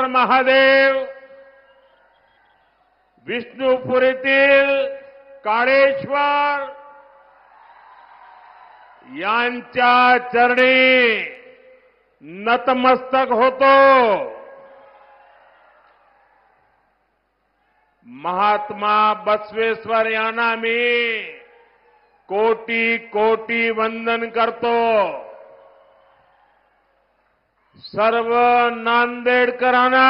हर महादेव, विष्णुपुरीतील काळेश्वर यांच्या चरणी नतमस्तक होतो. महात्मा बसवेश्वर यांना मी कोटी कोटी वंदन करतो. सर्व नांदेडकरांना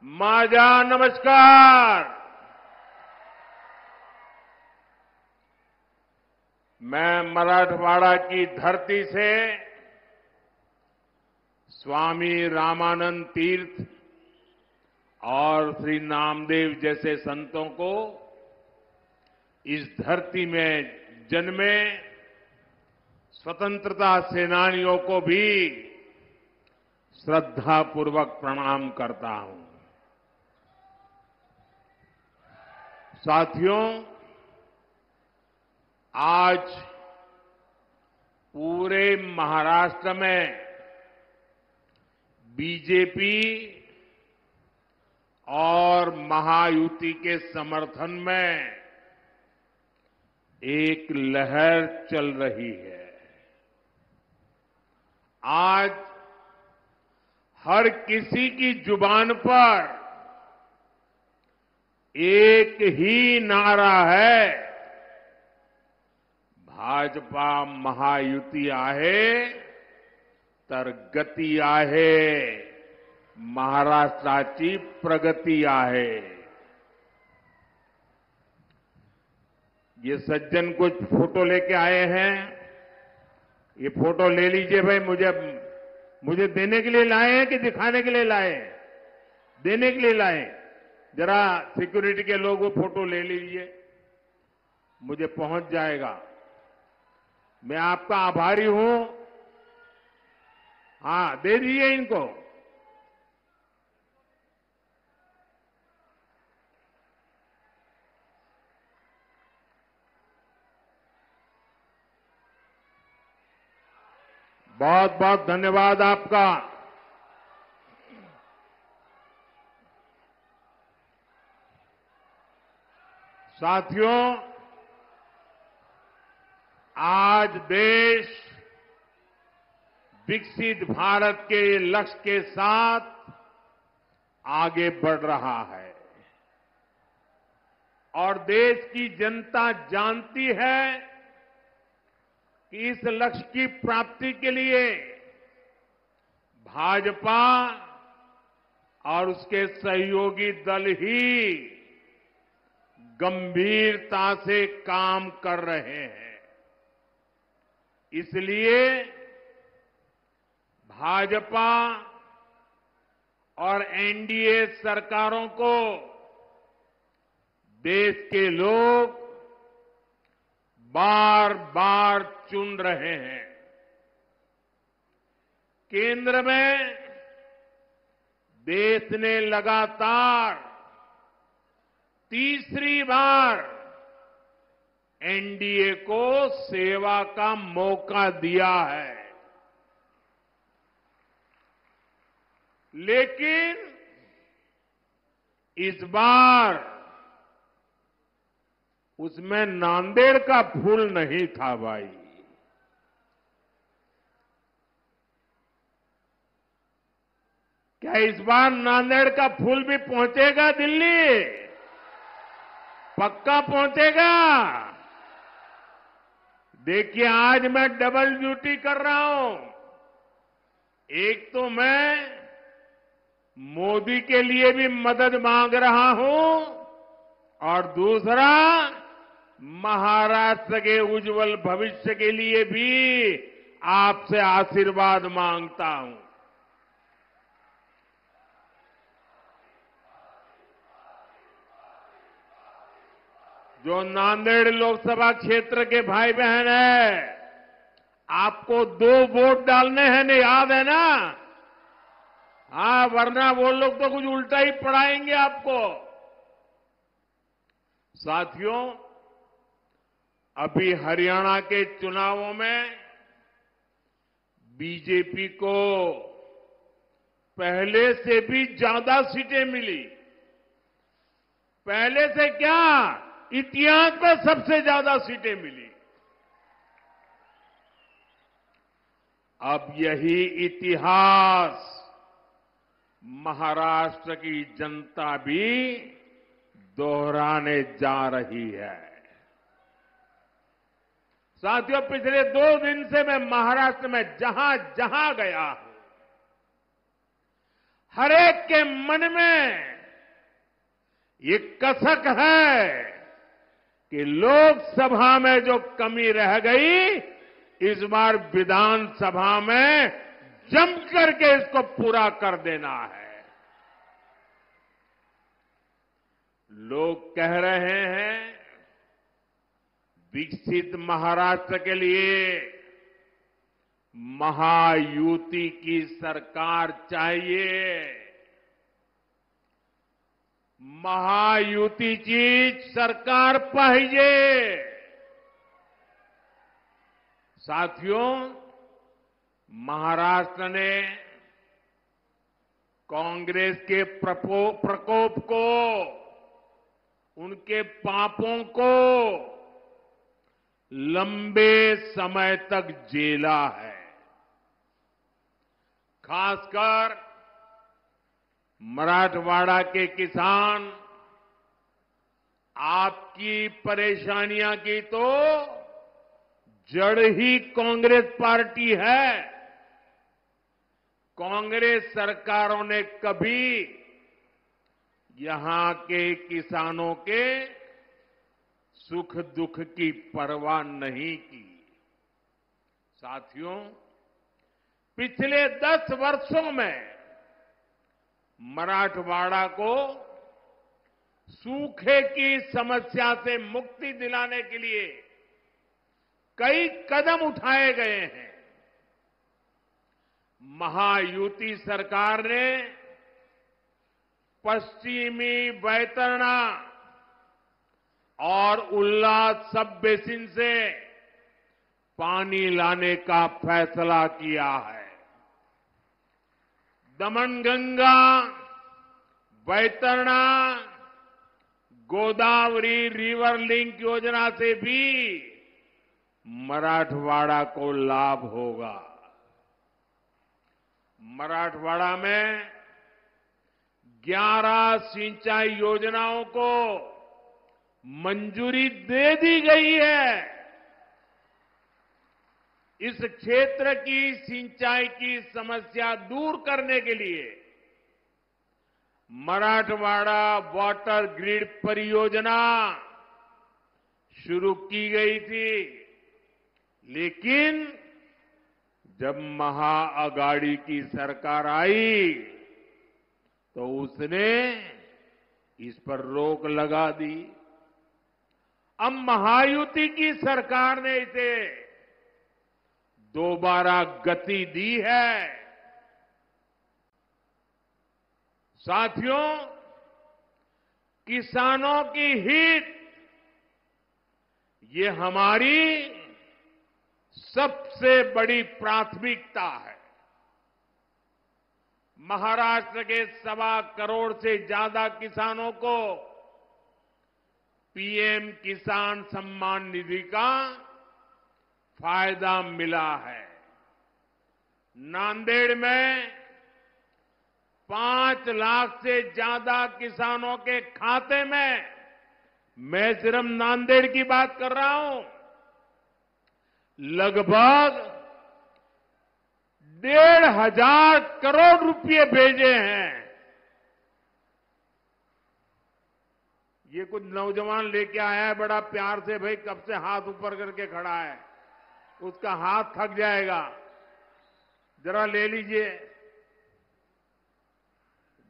माझा नमस्कार. मैं मराठवाड़ा की धरती से स्वामी रामानंद तीर्थ और श्री नामदेव जैसे संतों को इस धरती में जन्मे स्वतंत्रता सेनानियों को भी श्रद्धापूर्वक प्रणाम करता हूं. साथियों, आज पूरे महाराष्ट्र में बीजेपी और महायुति के समर्थन में एक लहर चल रही है. आज हर किसी की जुबान पर एक ही नारा है, भाजपा महायुती आहे तर गती आहे, महाराष्ट्राची प्रगती आहे. ये सज्जन कुछ फोटो लेके आए हैं. ये फोटो ले लीजिए भाई. मुझे देने के लिए लाए हैं कि दिखाने के लिए लाए हैं? देने के लिए लाए हैं. जरा सिक्योरिटी के लोग वो फोटो ले लीजिए, मुझे पहुंच जाएगा. मैं आपका आभारी हूं. हां, दे दीजिए इनको. बहुत बहुत धन्यवाद आपका. साथियों, आज देश विकसित भारत के लक्ष्य के साथ आगे बढ़ रहा है और देश की जनता जानती है कि इस लक्ष्य की प्राप्ति के लिए भाजपा और उसके सहयोगी दल ही गंभीरता से काम कर रहे हैं. इसलिए भाजपा और एनडीए सरकारों को देश के लोग बार बार चुन रहे हैं. केंद्र में देश ने लगातार तीसरी बार एनडीए को सेवा का मौका दिया है. लेकिन इस बार उसमें नांदेड़ का फूल नहीं था भाई. क्या इस बार नांदेड़ का फूल भी पहुंचेगा दिल्ली? पक्का पहुंचेगा. देखिए, आज मैं डबल ड्यूटी कर रहा हूं. एक तो मैं मोदी के लिए भी मदद मांग रहा हूं और दूसरा महाराष्ट्र के उज्जवल भविष्य के लिए भी आपसे आशीर्वाद मांगता हूं. जो नांदेड़ लोकसभा क्षेत्र के भाई बहन हैं, आपको 2 वोट डालने हैं ना, याद है ना? हाँ, वरना वो लोग तो कुछ उल्टा ही पढ़ाएंगे आपको. साथियों, अभी हरियाणा के चुनावों में बीजेपी को पहले से भी ज्यादा सीटें मिली। पहले से क्या, इतिहास में सबसे ज्यादा सीटें मिली। अब यही इतिहास महाराष्ट्र की जनता भी दोहराने जा रही है। साथियों, पिछले 2 दिन से मैं महाराष्ट्र में जहां जहां गया हूं, हर एक के मन में ये कसक है कि लोकसभा में जो कमी रह गई, इस बार विधानसभा में जम करके इसको पूरा कर देना है। लोग कह रहे हैं विकसित महाराष्ट्र के लिए महायुति की सरकार चाहिए। महायुतीची सरकार पाहिजे। साथियों, महाराष्ट्र ने कांग्रेस के प्रकोप को, उनके पापों को लंबे समय तक झेला है। खासकर मराठवाड़ा के किसान, आपकी परेशानियां की तो जड़ ही कांग्रेस पार्टी है। कांग्रेस सरकारों ने कभी यहां के किसानों के सुख दुख की परवाह नहीं की। साथियों, पिछले 10 वर्षों में मराठवाड़ा को सूखे की समस्या से मुक्ति दिलाने के लिए कई कदम उठाए गए हैं। महायुति सरकार ने पश्चिमी बैतरणी और उल्लास सब बेसिन से पानी लाने का फैसला किया है। दमनगंगा, बैतरणी, गोदावरी रिवर लिंक योजना से भी मराठवाड़ा को लाभ होगा। मराठवाड़ा में 11 सिंचाई योजनाओं को मंजूरी दे दी गई है। इस क्षेत्र की सिंचाई की समस्या दूर करने के लिए मराठवाड़ा वाटर ग्रिड परियोजना शुरू की गई थी, लेकिन जब महाअगाड़ी की सरकार आई तो उसने इस पर रोक लगा दी। अब महायुति की सरकार ने इसे दोबारा गति दी है। साथियों, किसानों की हित ये हमारी सबसे बड़ी प्राथमिकता है। महाराष्ट्र के 1.25 करोड़ से ज्यादा किसानों को पीएम किसान सम्मान निधि का फायदा मिला है। नांदेड़ में 5 लाख से ज्यादा किसानों के खाते में, मैं सिर्फ नांदेड़ की बात कर रहा हूं, लगभग 1,500 करोड़ रुपए भेजे हैं। ये कुछ नौजवान लेके आया है बड़ा प्यार से, भाई कब से हाथ ऊपर करके खड़ा है, उसका हाथ थक जाएगा, जरा ले लीजिए।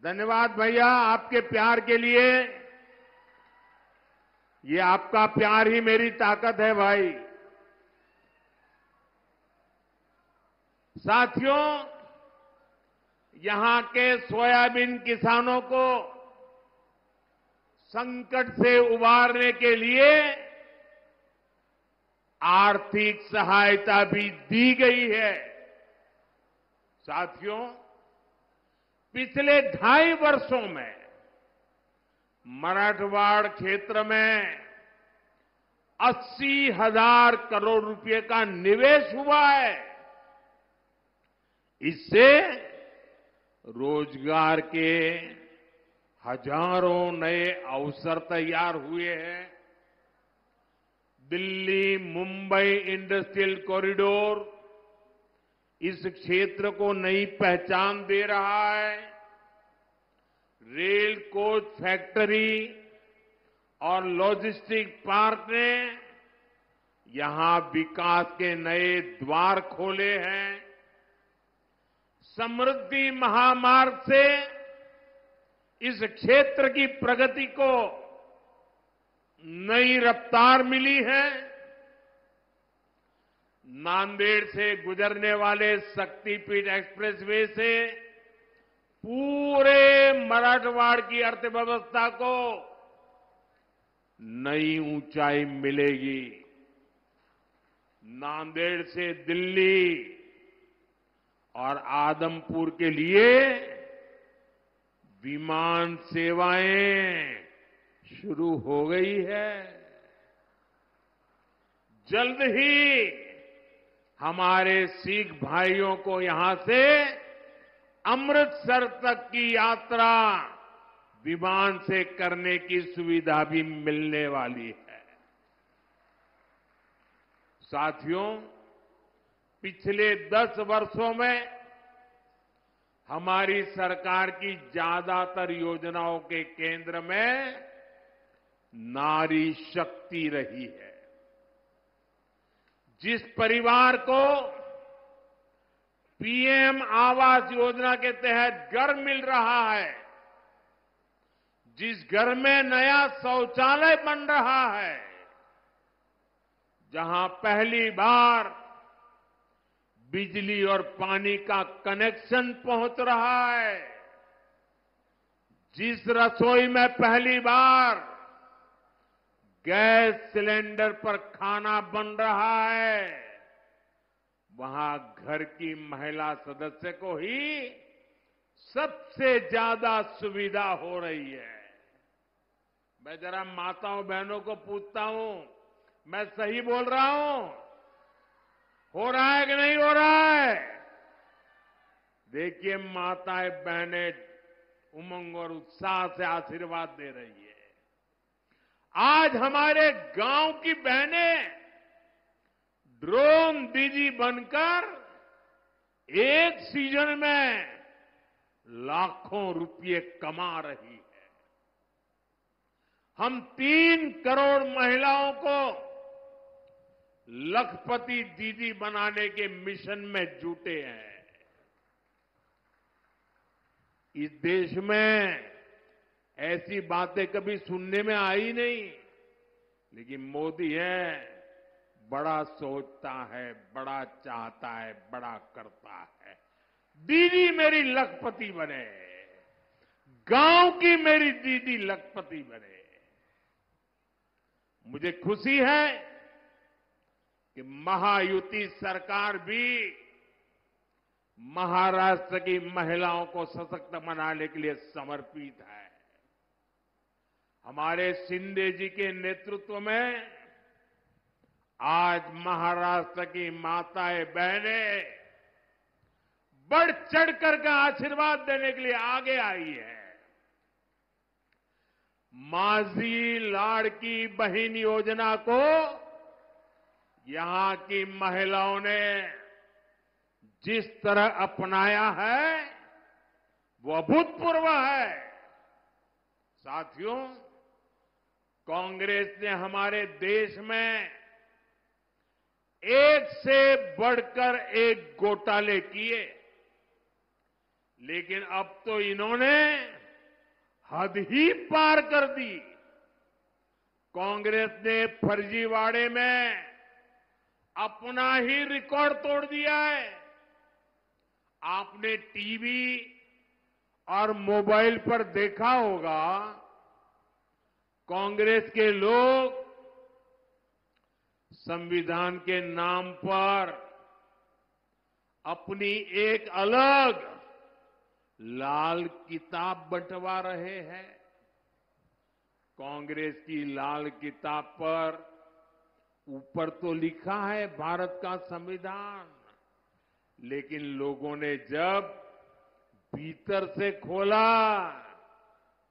धन्यवाद भैया आपके प्यार के लिए। ये आपका प्यार ही मेरी ताकत है भाई। साथियों, यहां के सोयाबीन किसानों को संकट से उबारने के लिए आर्थिक सहायता भी दी गई है। साथियों, पिछले 2.5 वर्षों में मराठवाड़ क्षेत्र में 80,000 करोड़ रुपए का निवेश हुआ है। इससे रोजगार के हजारों नए अवसर तैयार हुए हैं। दिल्ली मुंबई इंडस्ट्रियल कॉरिडोर इस क्षेत्र को नई पहचान दे रहा है। रेल कोच फैक्ट्री और लॉजिस्टिक पार्क ने यहां विकास के नए द्वार खोले हैं। समृद्धि महामार्ग से इस क्षेत्र की प्रगति को नई रफ्तार मिली है। नांदेड़ से गुजरने वाले शक्तिपीठ एक्सप्रेसवे से पूरे मराठवाड़ की अर्थव्यवस्था को नई ऊंचाई मिलेगी। नांदेड़ से दिल्ली और आदमपुर के लिए विमान सेवाएं शुरू हो गई है। जल्द ही हमारे सिख भाइयों को यहां से अमृतसर तक की यात्रा विमान से करने की सुविधा भी मिलने वाली है। साथियों, पिछले 10 वर्षों में हमारी सरकार की ज्यादातर योजनाओं के केंद्र में नारी शक्ति रही है। जिस परिवार को पीएम आवास योजना के तहत घर मिल रहा है, जिस घर में नया शौचालय बन रहा है, जहां पहली बार बिजली और पानी का कनेक्शन पहुंच रहा है, जिस रसोई में पहली बार गैस सिलेंडर पर खाना बन रहा है, वहां घर की महिला सदस्य को ही सबसे ज्यादा सुविधा हो रही है। मैं जरा माताओं बहनों को पूछता हूं, मैं सही बोल रहा हूं? हो रहा है कि नहीं हो रहा है? देखिए, माताएं बहनें उमंग और उत्साह से आशीर्वाद दे रही है। आज हमारे गांव की बहनें ड्रोन दीदी बनकर एक सीजन में लाखों रुपये कमा रही है। हम 3 करोड़ महिलाओं को लखपति दीदी बनाने के मिशन में जुटे हैं। इस देश में ऐसी बातें कभी सुनने में आई नहीं, लेकिन मोदी है, बड़ा सोचता है, बड़ा चाहता है, बड़ा करता है। दीदी मेरी लखपति बने, गांव की मेरी दीदी लखपति बने। मुझे खुशी है कि महायुति सरकार भी महाराष्ट्र की महिलाओं को सशक्त बनाने के लिए समर्पित है। हमारे शिंदे जी के नेतृत्व में आज महाराष्ट्र की माताएं बहनें बढ़ चढ़कर का आशीर्वाद देने के लिए आगे आई है। माझी लाड़की बहन योजना को यहां की महिलाओं ने जिस तरह अपनाया है, वो अभूतपूर्व है। साथियों, कांग्रेस ने हमारे देश में एक से बढ़कर एक घोटाले किए, लेकिन अब तो इन्होंने हद ही पार कर दी। कांग्रेस ने फर्जीवाड़े में अपना ही रिकॉर्ड तोड़ दिया है। आपने टीवी और मोबाइल पर देखा होगा, कांग्रेस के लोग संविधान के नाम पर अपनी एक अलग लाल किताब बंटवा रहे हैं। कांग्रेस की लाल किताब पर ऊपर तो लिखा है भारत का संविधान, लेकिन लोगों ने जब भीतर से खोला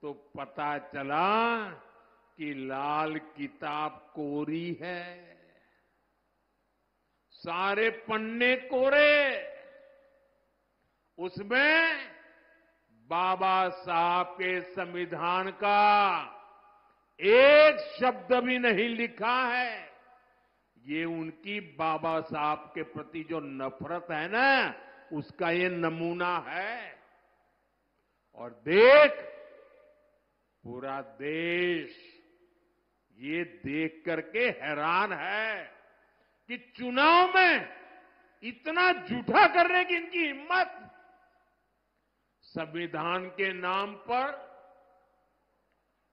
तो पता चला कि लाल किताब कोरी है। सारे पन्ने कोरे, उसमें बाबा साहब के संविधान का एक शब्द भी नहीं लिखा है। ये उनकी बाबा साहब के प्रति जो नफरत है ना, उसका ये नमूना है। और देख, पूरा देश ये देख करके हैरान है कि चुनाव में इतना झूठा करने की इनकी हिम्मत। संविधान के नाम पर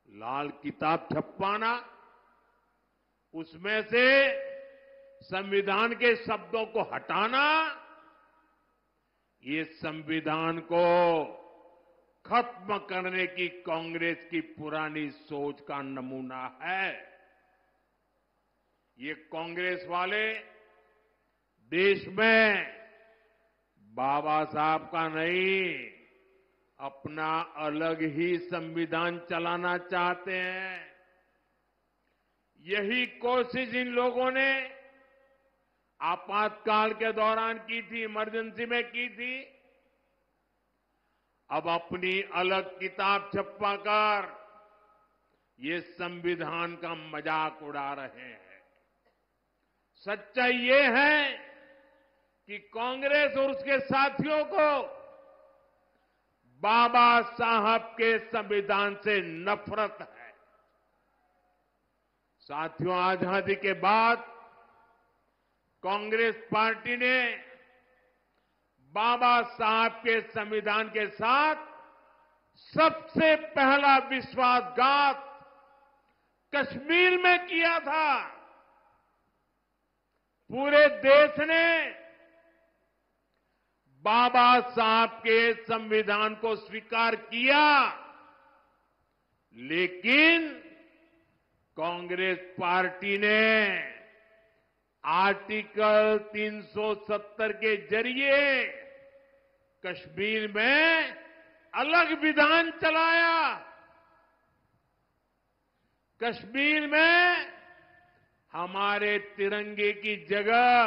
लाल किताब छपवाना, उसमें से संविधान के शब्दों को हटाना, ये संविधान को खत्म करने की कांग्रेस की पुरानी सोच का नमूना है। ये कांग्रेस वाले देश में बाबा साहब का नहीं, अपना अलग ही संविधान चलाना चाहते हैं। यही कोशिश इन लोगों ने आपातकाल के दौरान की थी, इमरजेंसी में की थी। अब अपनी अलग किताब छपवाकर ये संविधान का मजाक उड़ा रहे हैं। सच्चाई ये है कि कांग्रेस और उसके साथियों को बाबा साहब के संविधान से नफरत है। साथियों, आजादी के बाद कांग्रेस पार्टी ने बाबा साहब के संविधान के साथ सबसे पहला विश्वासघात कश्मीर में किया था। पूरे देश ने बाबा साहब के संविधान को स्वीकार किया, लेकिन कांग्रेस पार्टी ने आर्टिकल 370 के जरिए कश्मीर में अलग विधान चलाया। कश्मीर में हमारे तिरंगे की जगह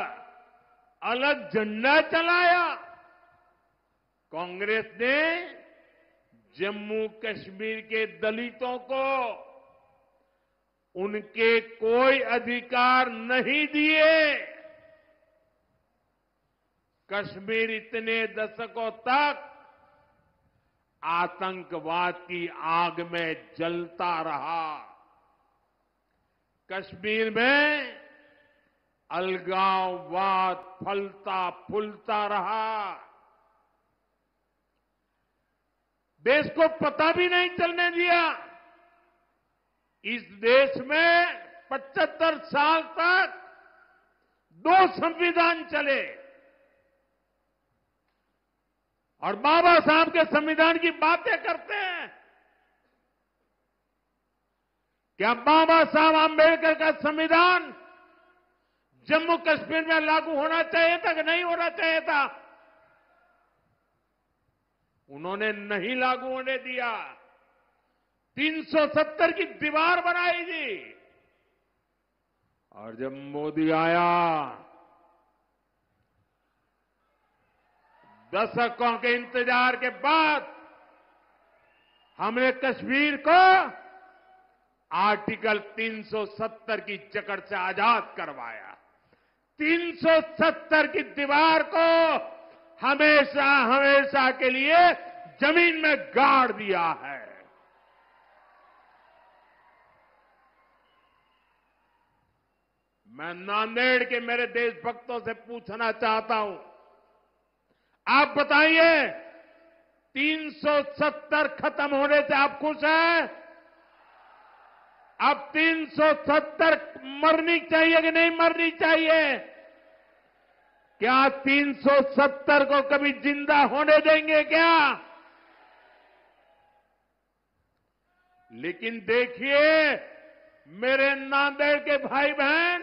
अलग झंडा चलाया। कांग्रेस ने जम्मू कश्मीर के दलितों को उनके कोई अधिकार नहीं दिए। कश्मीर इतने दशकों तक आतंकवाद की आग में जलता रहा। कश्मीर में अलगाववाद फलता फूलता रहा। देश को पता भी नहीं चलने दिया। इस देश में 75 साल तक 2 संविधान चले और बाबा साहब के संविधान की बातें करते हैं। क्या बाबा साहब आंबेडकर का संविधान जम्मू कश्मीर में लागू होना चाहिए था कि नहीं होना चाहिए था? उन्होंने नहीं लागू होने दिया। 370 की दीवार बनाई थी। और जब मोदी आया, दशकों के इंतजार के बाद हमने कश्मीर को आर्टिकल 370 की जकड़ से आजाद करवाया। 370 की दीवार को हमेशा हमेशा के लिए जमीन में गाड़ दिया है। मैं नांदेड़ के मेरे देशभक्तों से पूछना चाहता हूं, आप बताइए 370 खत्म होने से आप खुश हैं? अब 370 मरनी चाहिए कि नहीं मरनी चाहिए? क्या 370 को कभी जिंदा होने देंगे क्या? लेकिन देखिए मेरे नांदेड़ के भाई बहन,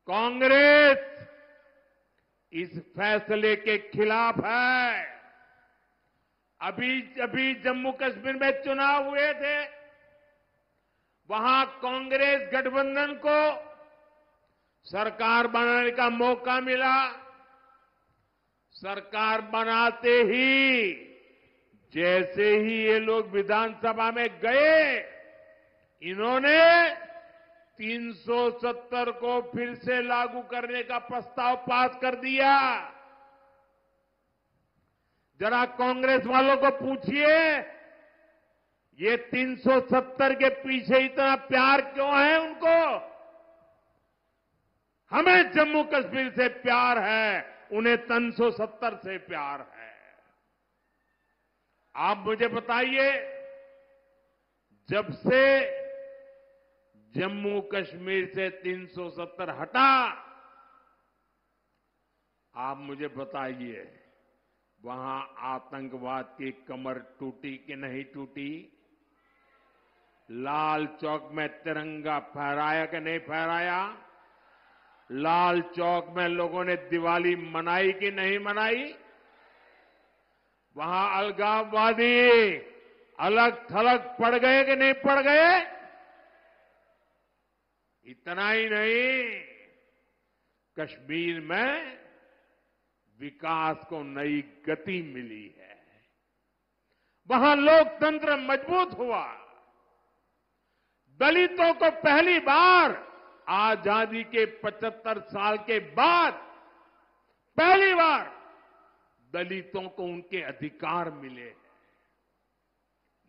कांग्रेस इस फैसले के खिलाफ है। अभी जम्मू कश्मीर में चुनाव हुए थे, वहां कांग्रेस गठबंधन को सरकार बनाने का मौका मिला। सरकार बनाते ही जैसे ही ये लोग विधानसभा में गए, इन्होंने 370 को फिर से लागू करने का प्रस्ताव पास कर दिया। जरा कांग्रेस वालों को पूछिए, ये 370 के पीछे इतना प्यार क्यों है उनको? हमें जम्मू कश्मीर से प्यार है, उन्हें 370 से प्यार है। आप मुझे बताइए, जब से जम्मू कश्मीर से 370 हटा, आप मुझे बताइए वहां आतंकवाद की कमर टूटी कि नहीं टूटी? लाल चौक में तिरंगा फहराया कि नहीं फहराया? लाल चौक में लोगों ने दिवाली मनाई कि नहीं मनाई? वहां अलगाववादी अलग थलग पड़ गए कि नहीं पड़ गए? इतना ही नहीं, कश्मीर में विकास को नई गति मिली है। वहां लोकतंत्र मजबूत हुआ। दलितों को पहली बार आजादी के 75 साल के बाद पहली बार दलितों को उनके अधिकार मिले हैं।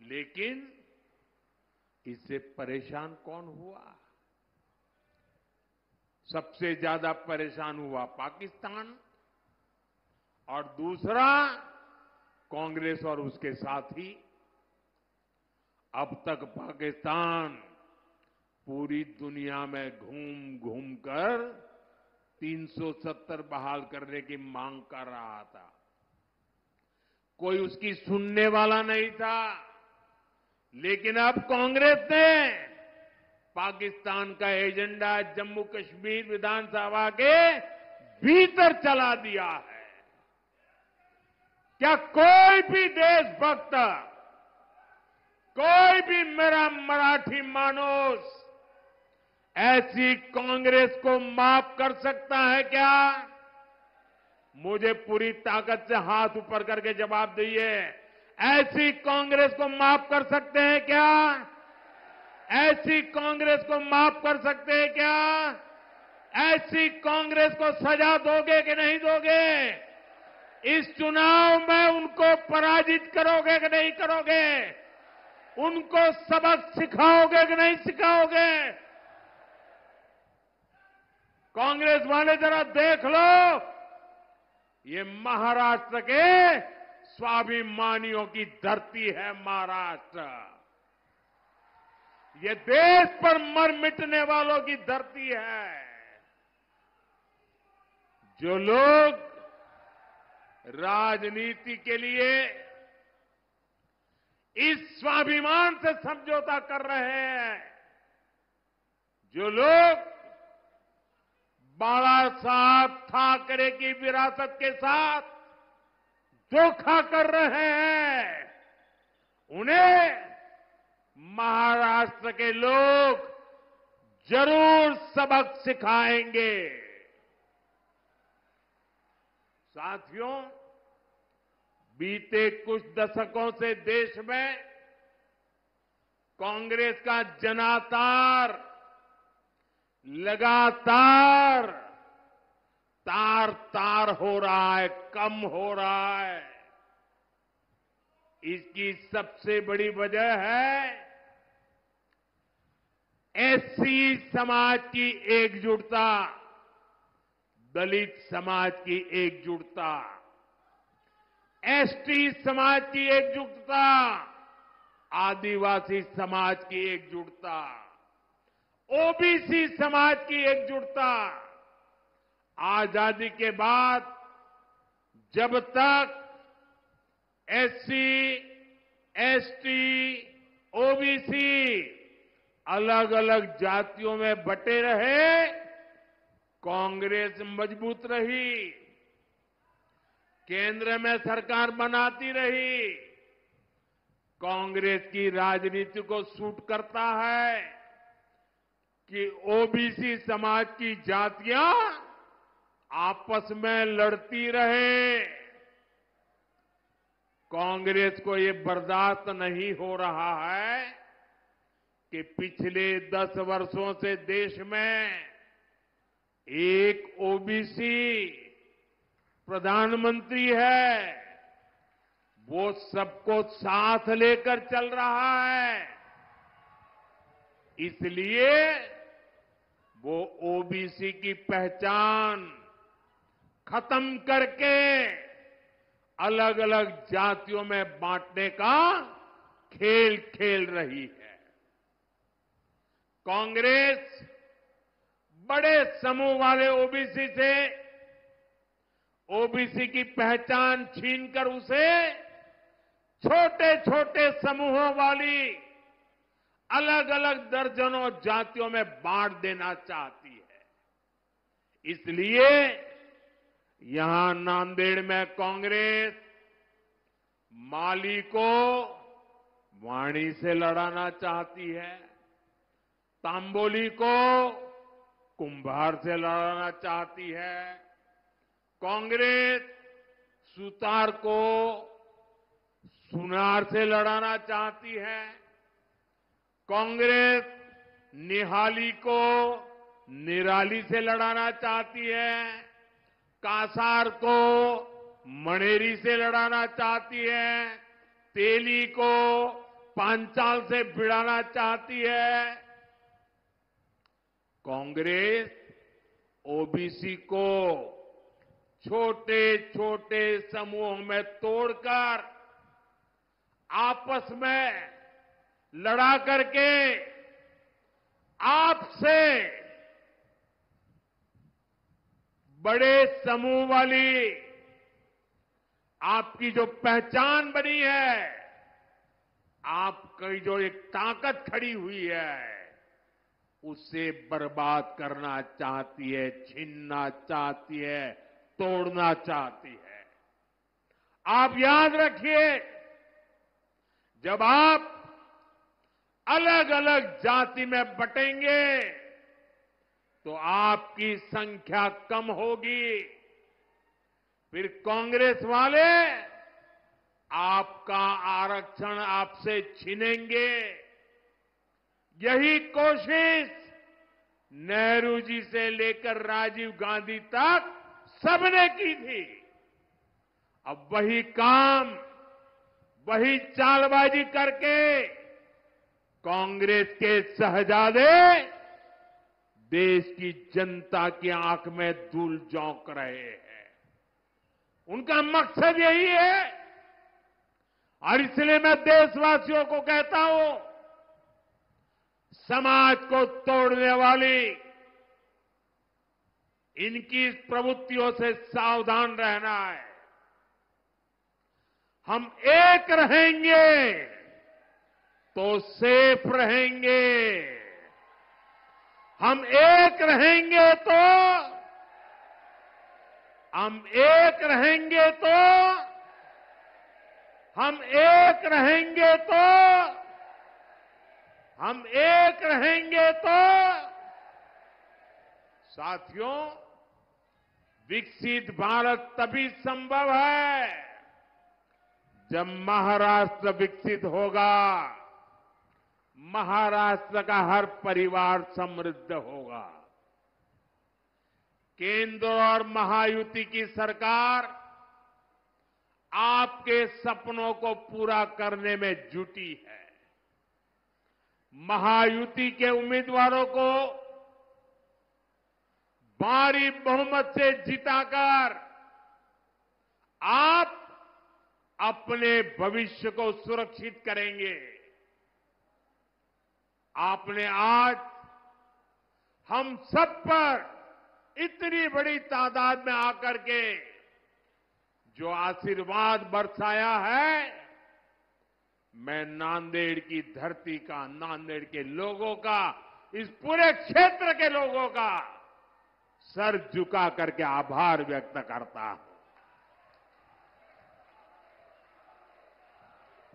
लेकिन इससे परेशान कौन हुआ? सबसे ज्यादा परेशान हुआ पाकिस्तान, और दूसरा कांग्रेस और उसके साथी। अब तक पाकिस्तान पूरी दुनिया में घूम घूम कर 370 बहाल करने की मांग कर रहा था। कोई उसकी सुनने वाला नहीं था। लेकिन अब कांग्रेस ने पाकिस्तान का एजेंडा जम्मू कश्मीर विधानसभा के भीतर चला दिया है। क्या कोई भी देशभक्त, कोई भी मेरा मराठी मानुस ऐसी कांग्रेस को माफ कर सकता है क्या? मुझे पूरी ताकत से हाथ ऊपर करके जवाब दीजिए। ऐसी कांग्रेस को माफ कर सकते हैं क्या? ऐसी कांग्रेस को माफ कर सकते हैं क्या? ऐसी कांग्रेस को सजा दोगे कि नहीं दोगे? इस चुनाव में उनको पराजित करोगे कि नहीं करोगे? उनको सबक सिखाओगे कि नहीं सिखाओगे? कांग्रेस वाले जरा देख लो, ये महाराष्ट्र के स्वाभिमानियों की धरती है। महाराष्ट्र ये देश पर मर मिटने वालों की धरती है। जो लोग राजनीति के लिए इस स्वाभिमान से समझौता कर रहे हैं, जो लोग बाला साहब ठाकरे की विरासत के साथ धोखा कर रहे हैं, उन्हें महाराष्ट्र के लोग जरूर सबक सिखाएंगे। साथियों, बीते कुछ दशकों से देश में कांग्रेस का जनाधार लगातार तार तार हो रहा है, कम हो रहा है। इसकी सबसे बड़ी वजह है एससी समाज की एकजुटता, दलित समाज की एकजुटता, एसटी समाज की एकजुटता, आदिवासी समाज की एकजुटता, ओबीसी समाज की एकजुटता। आजादी के बाद जब तक एससी, एसटी, ओबीसी अलग अलग जातियों में बटे रहे, कांग्रेस मजबूत रही, केंद्र में सरकार बनाती रही। कांग्रेस की राजनीति को सूट करता है कि ओबीसी समाज की जातियां आपस में लड़ती रहे। कांग्रेस को ये बर्दाश्त नहीं हो रहा है कि पिछले 10 वर्षों से देश में एक ओबीसी प्रधानमंत्री है, वो सबको साथ लेकर चल रहा है। इसलिए वो ओबीसी की पहचान खत्म करके अलग अलग जातियों में बांटने का खेल खेल रही है। कांग्रेस बड़े समूह वाले ओबीसी से ओबीसी की पहचान छीनकर उसे छोटे छोटे समूहों वाली अलग अलग दर्जनों जातियों में बांट देना चाहती है। इसलिए यहां नांदेड़ में कांग्रेस माली को वाणी से लड़ाना चाहती है, तांबोली को कुंभार से लड़ाना चाहती है, कांग्रेस सुतार को सुनार से लड़ाना चाहती है, कांग्रेस निहाली को निराली से लड़ाना चाहती है, कासार को मणेरी से लड़ाना चाहती है, तेली को पांचाल से भिड़ाना चाहती है। कांग्रेस ओबीसी को छोटे छोटे समूहों में तोड़कर आपस में लड़ा करके आपसे बड़े समूह वाली आपकी जो पहचान बनी है, आपकी जो एक ताकत खड़ी हुई है, उसे बर्बाद करना चाहती है, छीनना चाहती है, तोड़ना चाहती है। आप याद रखिए, जब आप अलग अलग जाति में बटेंगे तो आपकी संख्या कम होगी, फिर कांग्रेस वाले आपका आरक्षण आपसे छीनेंगे। यही कोशिश नेहरू जी से लेकर राजीव गांधी तक सबने की थी। अब वही काम, वही चालबाजी करके कांग्रेस के शहजादे देश की जनता की आंख में धूल झोंक रहे हैं। उनका मकसद यही है, और इसलिए मैं देशवासियों को कहता हूं, समाज को तोड़ने वाली इनकी प्रवृत्तियों से सावधान रहना है। हम एक रहेंगे तो सेफ रहेंगे, हम एक रहेंगे तो हम एक रहेंगे तो हम एक रहेंगे तो हम एक रहेंगे तो साथियों, विकसित भारत तभी संभव है जब महाराष्ट्र विकसित होगा, महाराष्ट्र का हर परिवार समृद्ध होगा। केंद्र और महायुति की सरकार आपके सपनों को पूरा करने में जुटी है। महायुति के उम्मीदवारों को भारी बहुमत से जिताकर आप अपने भविष्य को सुरक्षित करेंगे। आपने आज हम सब पर इतनी बड़ी तादाद में आकर के जो आशीर्वाद बरसाया है, मैं नांदेड़ की धरती का, नांदेड़ के लोगों का, इस पूरे क्षेत्र के लोगों का सर झुका करके आभार व्यक्त करता हूं।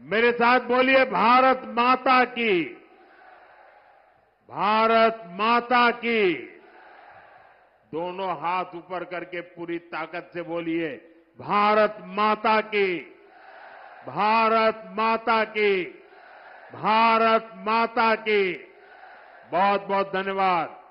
मेरे साथ बोलिए भारत माता की, भारत माता की। दोनों हाथ ऊपर करके पूरी ताकत से बोलिए भारत माता की, भारत माता की, भारत माता की। बहुत बहुत धन्यवाद।